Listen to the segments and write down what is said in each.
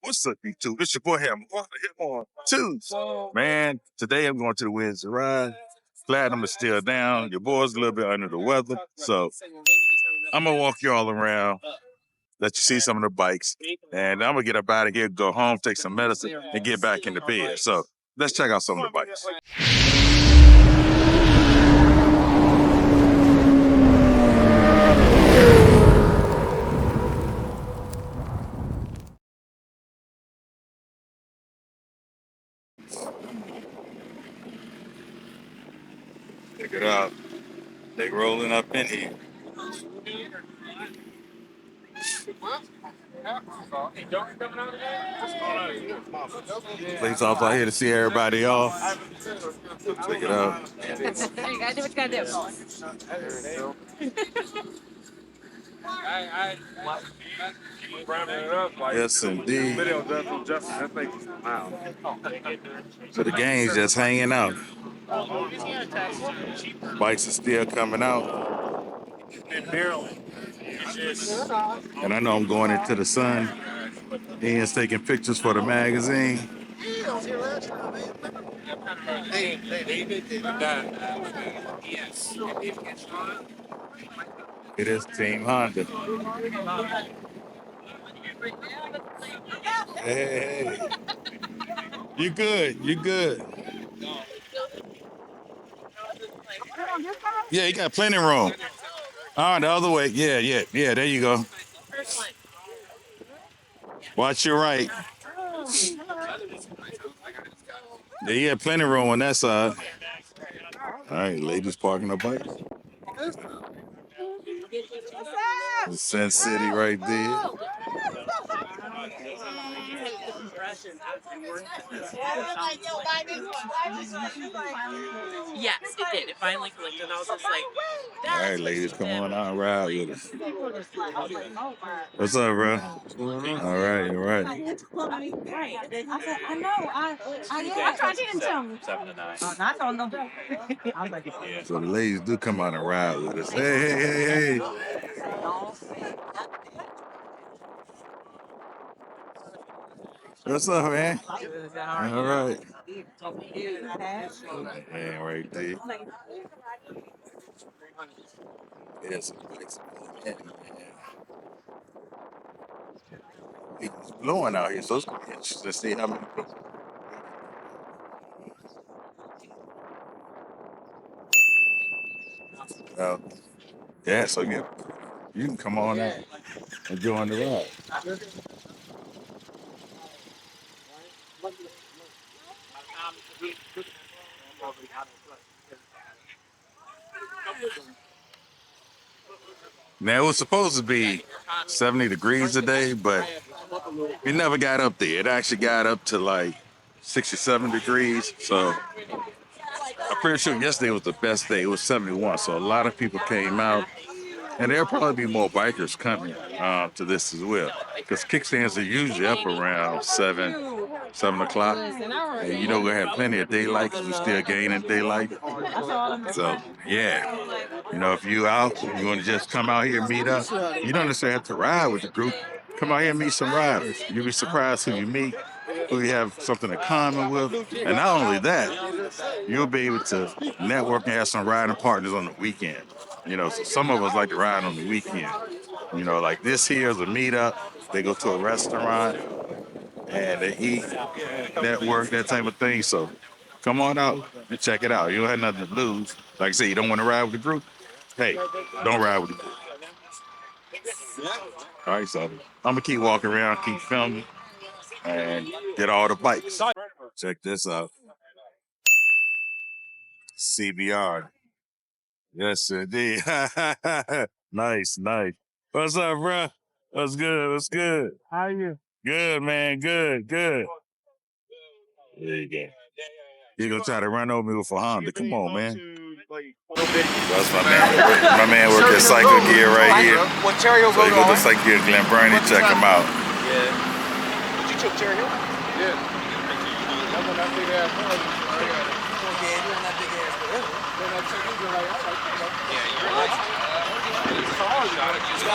What's up, YouTube? It's your boy Ham. On Tunes. Man, today I'm going to the Wednesday ride. Glad I'm still down. Your boy's a little bit under the weather. So I'm going to walk you all around, let you see some of the bikes. And I'm going to get up out of here, go home, take some medicine, and get back in the bed. So let's check out some of the bikes. Check it out. They rolling up in here. Police officer out here to see everybody off. Check it out. You gotta do what you gotta do. Yes, indeed. So the gang's just hanging out. Bikes are still coming out. And I know I'm going into the sun. Ian's taking pictures for the magazine. It is Team Honda. Hey. You good. You good. Yeah, you got plenty of room. The other way. Yeah. There you go. Watch your right. Yeah, you got plenty of room on that side. All right, ladies parking the bike. The Sin City right there. Yes, it did. It finally clicked, and I was just like, all right, ladies, come on out and ride with us. What's up, bro? All right. I said, I know. I tried to tell me. 7 to 9. I don't know. I was like, yeah. So the ladies do come out and ride with us. Hey. What's up, man? All right. Man, right there. Yes, it's blowing out here, so it's gonna be interesting to see how many people. Yeah, so you can come on out and join the ride. Now, it was supposed to be 70 degrees today, but it never got up there. It actually got up to like 67 degrees. So I'm pretty sure yesterday was the best day. It was 71. So a lot of people came out. And there'll probably be more bikers coming to this as well. Because kickstands are usually up around 7 o'clock. And we're going to have plenty of daylight because we're still gaining daylight. So, yeah. If you out, you want to just come out here and meet up, you don't necessarily have to ride with the group. Come out here and meet some riders. You'll be surprised who you meet, who you have something in common with. And not only that, you'll be able to network and have some riding partners on the weekend. So some of us like to ride on the weekend. Like this here is a meetup. They go to a restaurant and they eat, network, that type of thing. So come on out and check it out. You don't have nothing to lose. Like I said, you don't want to ride with the group? Hey, don't ride with the group. All right, so I'm going to keep walking around, keep filming, and get all the bikes. Check this out. CBR. Yes, indeed. Nice. What's up, bro? What's good? How are you? Good, man. Good. There you go. You gonna try to run over me with a Honda? Come on, man. That's my man work at Cycle Gear right here. So you go to Cycle Gear Glen Burnie, check him out. Yeah. Did you took Cherry Hill? Yeah. That's when that big ass was. Yeah, doing that big ass forever. Yeah, you're right.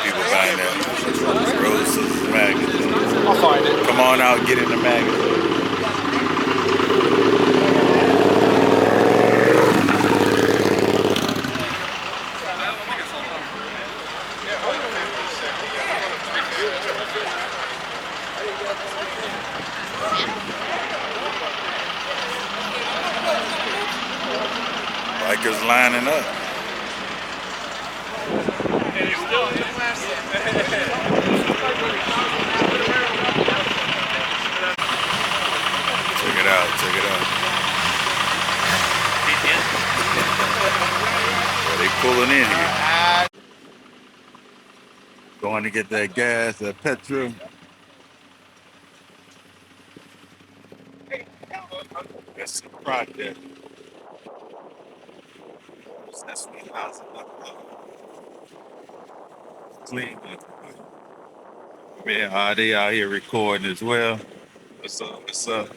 People buying that Roses magazine. I'll find it. Come on out, get in the magazine. Bikers lining up. Check it out, check it out. Well, they pulling in here. Going to get that gas, that petrol. That's the project. That's what house Cleveland. Man, they out here recording as well. What's up? What's up?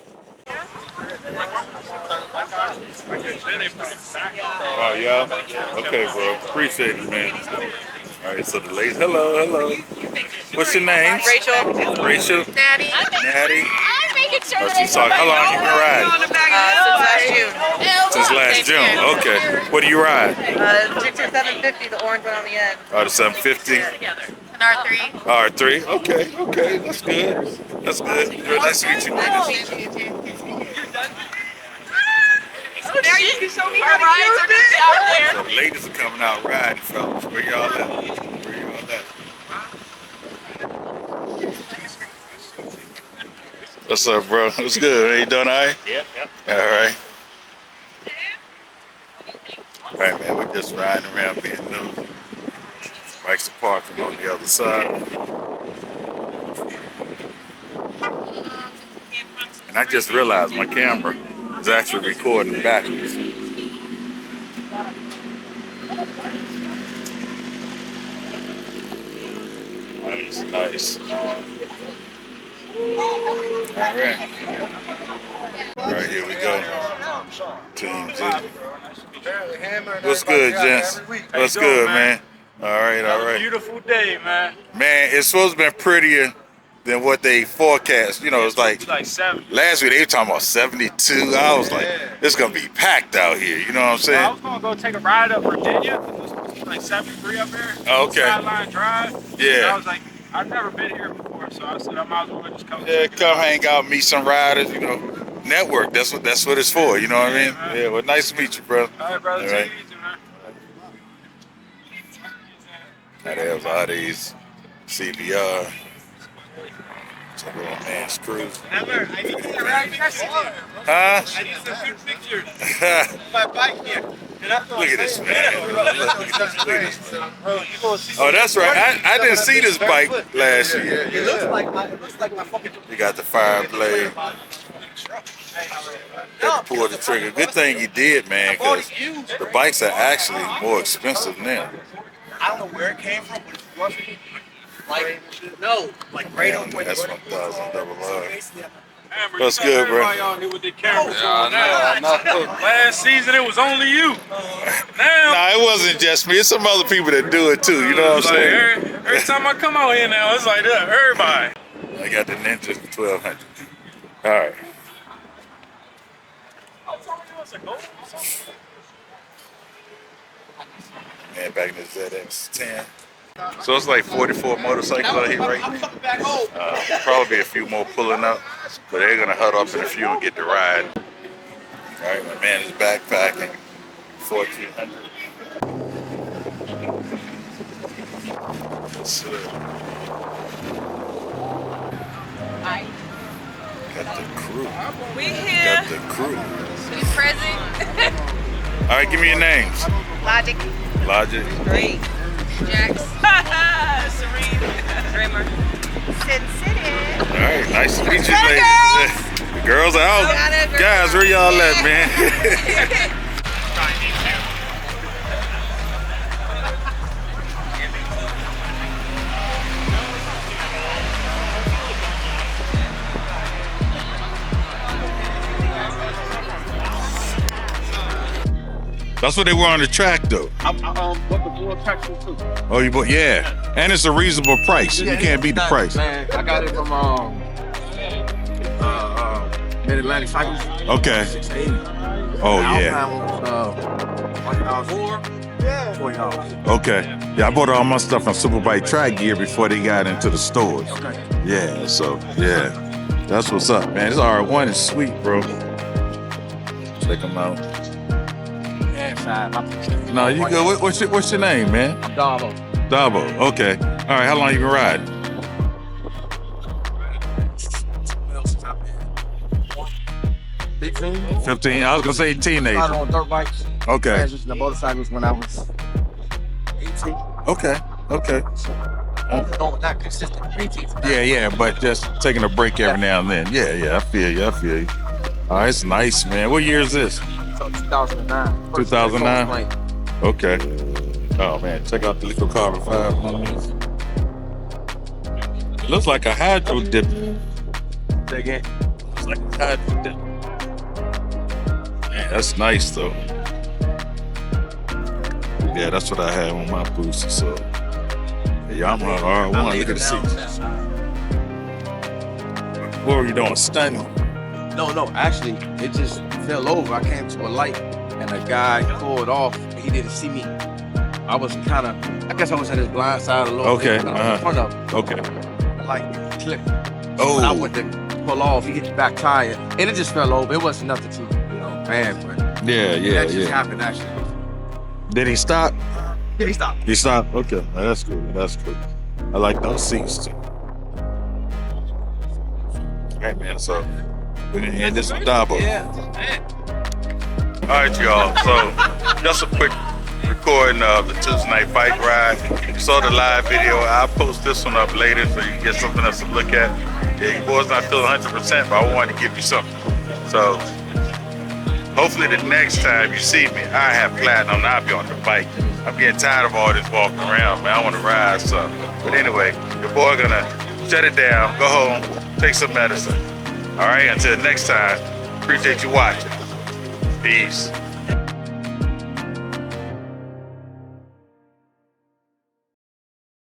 Oh, yeah? Okay, bro. Appreciate it, man. All right, so the ladies. Hello, hello. What's your name? Rachel. Rachel? Natty. Natty? I'm making sure Oh, she's talking. How long you been riding? Since last June. Since last June. Okay. What do you ride? Gixxer 750, the orange one on the end. Oh, the 750? An R3. R3? Okay, okay. That's good. That's good. Nice to meet you. Nice to meet you too. Now you can show me how to use it. Out there. So the ladies are coming out riding, fellas. Where y'all at? Where y'all at? What's up, bro? What's good? How you doing, all right? Yep, yep. All right. All right, man. We're just riding around being new. Bikes are parking on the other side. And I just realized my camera is actually recording backwards. Nice, nice. All right. All right, here we go. Team G. What's good, gents? What's good, man? All right, all right. Beautiful day, man. Man, it's supposed to be prettier than what they forecast. You know, it's like 70. last week they were talking about 72. I was like, it's gonna be packed out here. You know what I'm I saying? was gonna go take a ride up Virginia. It was supposed to be like 73 up there. Oh, okay. Skyline Drive. Yeah. And I was like, I've never been here before, so I said I might as well just come. Yeah, come hang out, meet some riders. You know, network. That's what it's for. You know what I mean? man. Yeah. Well, nice to meet you, bro. All right, brother. All Take right. it easy, man. Now there's all these CBR. Some little man's cruise. I need to ride Huh? I need some good pictures. My bike here. Look at this man. Look at this man. Oh, that's right. I didn't see this bike last year. It looks like my fucking. You got the Fireblade. Had to pull the trigger. Good thing you did, man, because the bikes are actually more expensive now. I don't know where it came from, but it's roughly like right on where That's the 1000 double R. Amber, What's you good, bro? everybody out here with their cameras on now. Last season it was only you. Now Nah, it wasn't just me. It's some other people that do it too. You know what I'm it's like saying? every time I come out here now, it's like that. Everybody. I got the Ninja 1200. All right. Man, back in the ZX10. So it's like 44 motorcycles out here, right? Probably be a few more pulling up, but they're gonna huddle up in a few and get the ride. All right, my man is backpacking. 1400. Yes, sir. Got the crew. We here. Got the crew. We present. All right, give me your names. Logic. Logic. Great. Jax. Serene. Dreamer. Sin City. All right, nice to meet you, Hey, ladies. The girls are out. Got it, girl. Guys, where y'all at, man? That's what they were on the track, though. I bought the full tracksuit too. Oh, you bought? Yeah. And it's a reasonable price. You can't beat the price. Man, I got it from Mid-Atlantic Cycles. Okay. 680. Oh, yeah. $20. Okay. Yeah, I bought all my stuff on Superbike track gear before they got into the stores. Okay. Yeah, so, yeah. That's what's up, man. This R1 is sweet, bro. Check them out. No, you go. What's your name, man? I'm Davo. Dabo. Okay. All right. How long you been riding? 15. 15. I was gonna say teenager. Started on dirt bikes. Okay. Transitioned to motorcycles when I was 18. Okay. Okay. Not consistent. 18. Yeah. But just taking a break every now and then. Yeah. I feel you. All right. It's nice, man. What year is this? 2009. 2009. Okay. Oh man, check out the Liquid Carbon 5. Looks like a hydro dip. Again. Looks like a hydro dip. Man, that's nice though. Yeah, that's what I had on my booster. So yeah, I'm on R1. Look at the seats. What were you doing? Stunning? No. Actually, it just fell over. I came to a light, and a guy pulled off. He didn't see me. I was I guess I was at his blind side a little Okay. bit. I was in front of him. Okay. The light clipped. Oh. When I went to pull off, he hit the back tire, and it just fell over. It wasn't nothing too, bad, but Yeah. that just happened actually. Did he stop? Yeah, he stopped. He stopped? Okay. That's good. I like those seats too. All right, man. So we're gonna end this with Dabo. Yeah. All right, y'all. So just a quick recording of the Tuesday night bike ride. You saw the live video. I'll post this one up later so you can get something else to look at. Yeah, you boys not feeling 100%, but I wanted to give you something. So hopefully the next time you see me, I have platinum. I'll be on the bike. I'm getting tired of all this walking around, man. I want to ride something. But anyway, your boy gonna shut it down, go home, take some medicine. All right, until next time, appreciate you watching. Peace.